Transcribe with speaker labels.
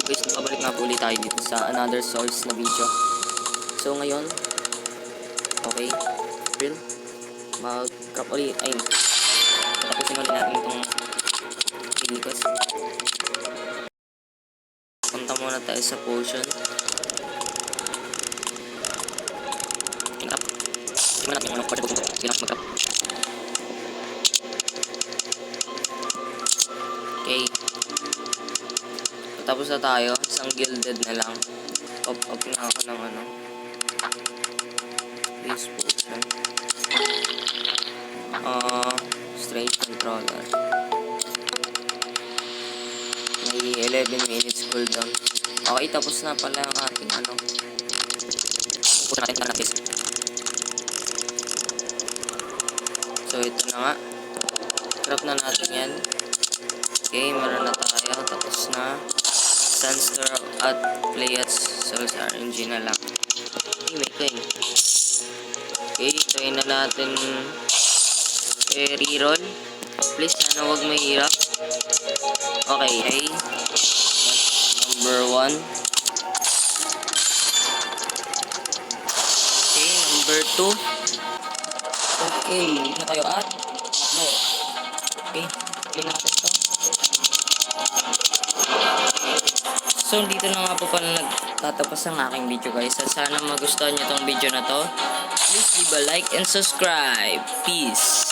Speaker 1: guys, babalik nga po ulit tayo dito sa another source na video. So ngayon, okay, real, mag-crop ulit, ayun, tapusin ulit natin itong Ilikos. Punta muna tayo sa potion. Tingnan natin yung part ito, mag-crop. Okay. Tapos na tayo, isang gilded na lang. Pop up na ako ng ano. Base potion. Strange controller. May 11 minutes cooldown. Okay, tapos na pala ang ating ano. Puto natin na natin. So ito na nga. Crop na natin yan. Okay, meron na tayo. Tapos na. Sunstar at Playats Souls RNG na lang. Okay, may coin. Okay, try na natin reroll. Please, sana huwag mahirap. Okay, that's number 1. Okay, number 2. Okay, na tayo at no. Okay, clean natin ito. So, dito na nga po pala nagtatapos ang aking video guys. At sana magustuhan nyo tong video na to. Please leave a like and subscribe. Peace!